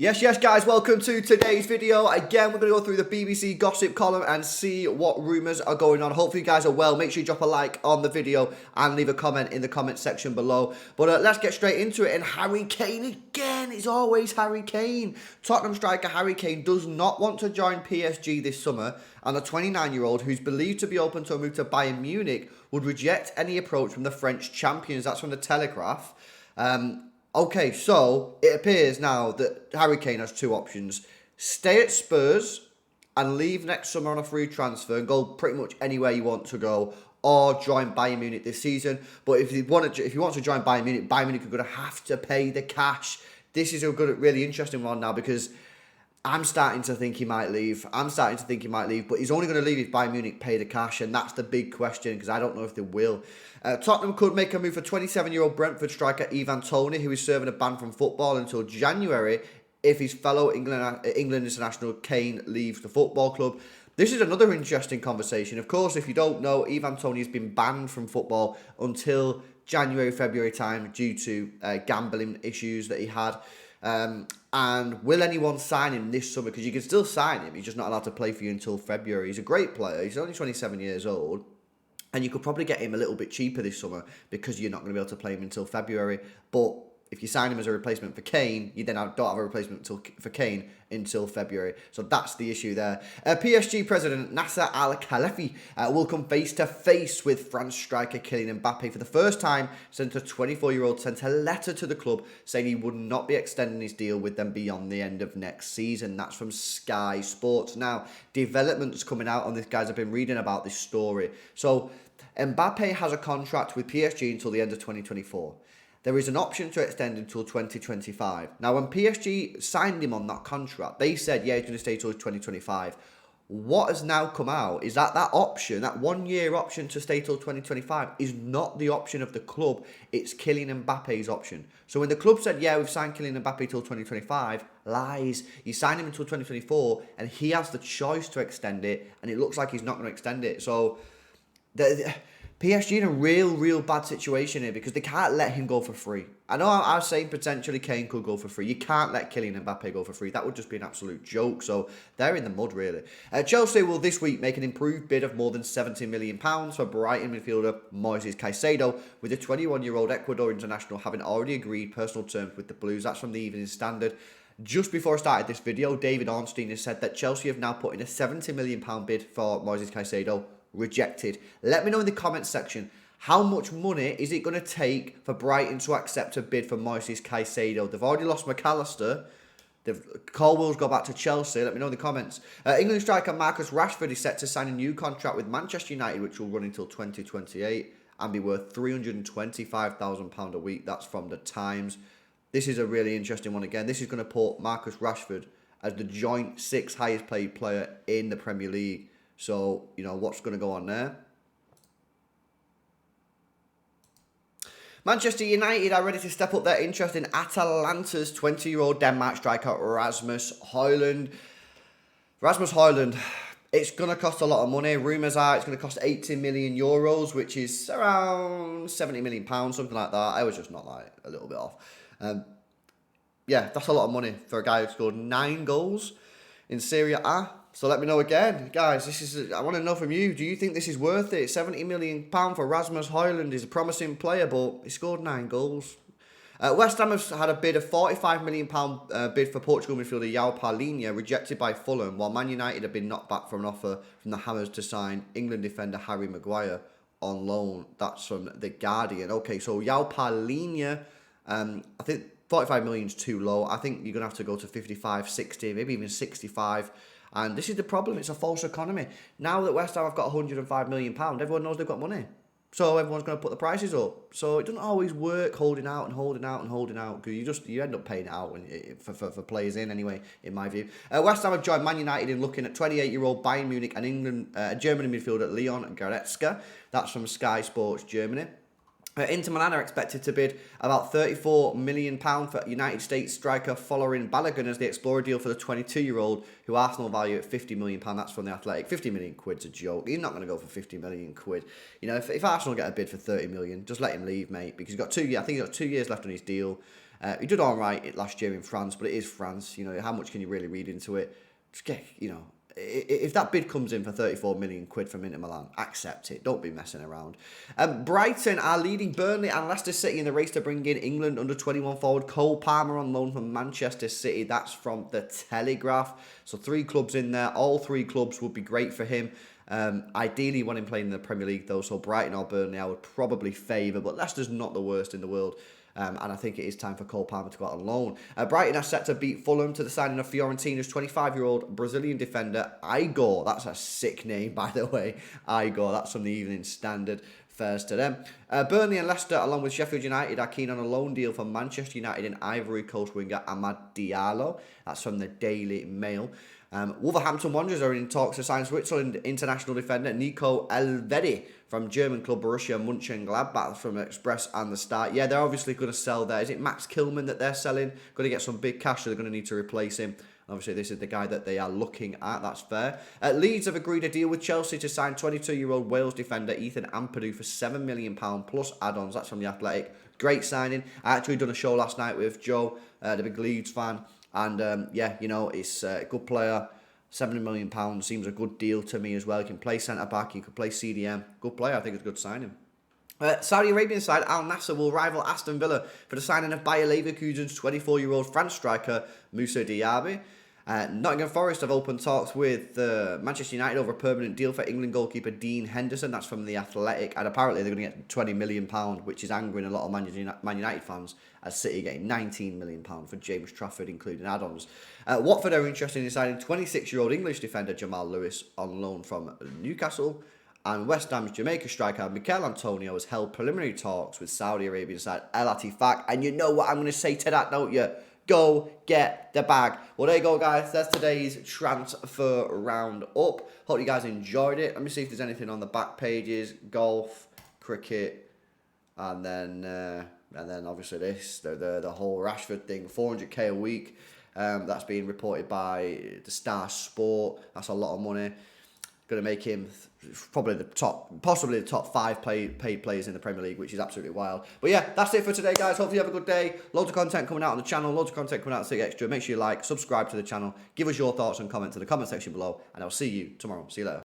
Yes, guys, welcome to today's video. Again, we're going to go through the BBC gossip column and see what rumours are going on. Hopefully you guys are well. Make sure you drop a like on the video and leave a comment in the comment section below. But let's get straight into it. And Harry Kane again. It's always Harry Kane. Tottenham striker Harry Kane does not want to join PSG this summer. And the 29-year-old, who's believed to be open to a move to Bayern Munich, would reject any approach from the French champions. That's from the Telegraph. Okay, so it appears now that Harry Kane has two options. Stay at Spurs and leave next summer on a free transfer and go pretty much anywhere you want to go, or join Bayern Munich this season. But if you want to join Bayern Munich are going to have to pay the cash. This is a really interesting one now because I'm starting to think he might leave. But he's only going to leave if Bayern Munich pay the cash, and that's the big question because I don't know if they will. Tottenham could make a move for 27-year-old Brentford striker Ivan Toney, who is serving a ban from football until January if his fellow England international Kane leaves the football club. This is another interesting conversation. Of course, if you don't know, Ivan Toney has been banned from football until January, February time due to gambling issues that he had. And will anyone sign him this summer? Because you can still sign him. He's just not allowed to play for you until February. He's a great player. He's only 27 years old. And you could probably get him a little bit cheaper this summer because you're not going to be able to play him until February. But if you sign him as a replacement for Kane, you then don't have a replacement for Kane until February. So that's the issue there. PSG president Nasser Al-Khelaifi will come face-to-face with France striker Kylian Mbappe for the first time since the 24-year-old sent a letter to the club saying he would not be extending his deal with them beyond the end of next season. That's from Sky Sports. Now, developments coming out on this, guys. I've been reading about this story. So, Mbappe has a contract with PSG until the end of 2024. There is an option to extend until 2025. Now, when PSG signed him on that contract, they said, yeah, he's going to stay until 2025. What has now come out is that option, that 1 year option to stay till 2025, is not the option of the club. It's Kylian Mbappe's option. So when the club said, yeah, we've signed Kylian Mbappe till 2025, lies. You sign him until 2024, and he has the choice to extend it, and it looks like he's not going to extend it. So PSG in a real bad situation here because they can't let him go for free. I know I was saying potentially Kane could go for free. You can't let Kylian Mbappe go for free. That would just be an absolute joke. So they're in the mud, really. Chelsea will this week make an improved bid of more than £70 million for Brighton midfielder Moises Caicedo, with the 21-year-old Ecuador international having already agreed personal terms with the Blues. That's from the Evening Standard. Just before I started this video, David Ornstein has said that Chelsea have now put in a £70 million bid for Moises Caicedo. Rejected. Let me know in the comments section, how much money is it going to take for Brighton to accept a bid for Moises Caicedo? They've already lost McAllister. Colwell's got back to Chelsea. Let me know in the comments. England striker Marcus Rashford is set to sign a new contract with Manchester United, which will run until 2028 and be worth £325,000 a week. That's from the Times. This is a really interesting one again. This is going to put Marcus Rashford as the joint 6th highest paid player in the Premier League. So, you know, what's going to go on there? Manchester United are ready to step up their interest in Atalanta's 20-year-old Denmark striker Rasmus Højlund. Rasmus Højlund, it's going to cost a lot of money. Rumours are it's going to cost 80 million euros, which is around 70 million pounds, something like that. I was just not like a little bit off. Yeah, that's a lot of money for a guy who scored 9 goals in Serie A. So let me know again, guys. I want to know from you. Do you think this is worth it? £70 million for Rasmus Højlund. He's a promising player, but he scored 9 goals. West Ham have had a bid of £45 million bid for Portugal midfielder João Palhinha, rejected by Fulham, while Man United have been knocked back from an offer from the Hammers to sign England defender Harry Maguire on loan. That's from The Guardian. Okay, so João Palhinha, I think 45 million is too low. I think you're going to have to go to 55, 60, maybe even 65. And this is the problem. It's a false economy. Now that West Ham have got £105 million, everyone knows they've got money. So everyone's going to put the prices up. So it doesn't always work holding out because you end up paying it out for players in anyway, in my view. West Ham have joined Man United in looking at 28-year-old Bayern Munich and England, Germany midfielder Leon Goretzka. That's from Sky Sports Germany. Inter Milan are expected to bid about £34 million for United States striker Folarin Balogun as they explore a deal for the 22-year-old, who Arsenal value at £50 million. That's from The Athletic. 50 million quid's a joke. He's not going to go for 50 million quid. You know, if Arsenal get a bid for 30 million, just let him leave, mate, because he's got 2 years. I think he's got 2 years left on his deal. He did all right last year in France, but it is France. You know, how much can you really read into it? Just get, you know, if that bid comes in for 34 million quid from Inter Milan, accept it. Don't be messing around. Brighton are leading Burnley and Leicester City in the race to bring in England under-21 forward Cole Palmer on loan from Manchester City. That's from The Telegraph. So 3 clubs in there. All 3 clubs would be great for him. Ideally, you want him playing in the Premier League, though. So Brighton or Burnley, I would probably favour. But Leicester's not the worst in the world. And I think it is time for Cole Palmer to go out on loan. Brighton are set to beat Fulham to the signing of Fiorentina's 25-year-old Brazilian defender, Igor. That's a sick name, by the way. Igor, that's from the Evening Standard. Fairs to them. Burnley and Leicester, along with Sheffield United, are keen on a loan deal for Manchester United and Ivory Coast winger Amad Diallo. That's from the Daily Mail. Wolverhampton Wanderers are in talks to sign Switzerland international defender Nico Elvedi from German club Borussia Mönchengladbach from Express and the Start. Yeah, they're obviously going to sell there. Is it Max Kilman that they're selling? Going to get some big cash, so they're going to need to replace him. Obviously, this is the guy that they are looking at. That's fair. Leeds have agreed a deal with Chelsea to sign 22-year-old Wales defender Ethan Ampadu for £7 million plus add-ons. That's from The Athletic. Great signing. I actually done a show last night with Joe, the big Leeds fan. And, yeah, you know, it's a good player. £70 million seems a good deal to me as well. He can play centre-back. He could play CDM. Good player. I think it's a good signing. Saudi Arabian side Al Nassr will rival Aston Villa for the signing of Bayer Leverkusen's 24-year-old France striker Moussa Diaby. Nottingham Forest have opened talks with Manchester United over a permanent deal for England goalkeeper Dean Henderson. That's from The Athletic. And apparently they're going to get £20 million, which is angering a lot of Man United fans, as City getting £19 million for James Trafford, including add-ons. Watford are interested in signing 26-year-old English defender Jamal Lewis on loan from Newcastle. And West Ham's Jamaica striker Mikel Antonio has held preliminary talks with Saudi Arabian side El Attifaq. And you know what I'm going to say to that, don't you? Go get the bag. Well, there you go, guys. That's today's transfer round up. Hope you guys enjoyed it. Let me see if there's anything on the back pages. Golf, cricket, and then obviously this, the whole Rashford thing, 400k a week. That's being reported by the Star Sport. That's a lot of money. Going to make him probably possibly the top 5 paid players in the Premier League, which is absolutely wild. But yeah, that's it for today, guys. Hopefully you have a good day. Loads of content coming out on the channel. Loads of content coming out at Sig Extra. Make sure you like, subscribe to the channel. Give us your thoughts and comments in the comment section below. And I'll see you tomorrow. See you later.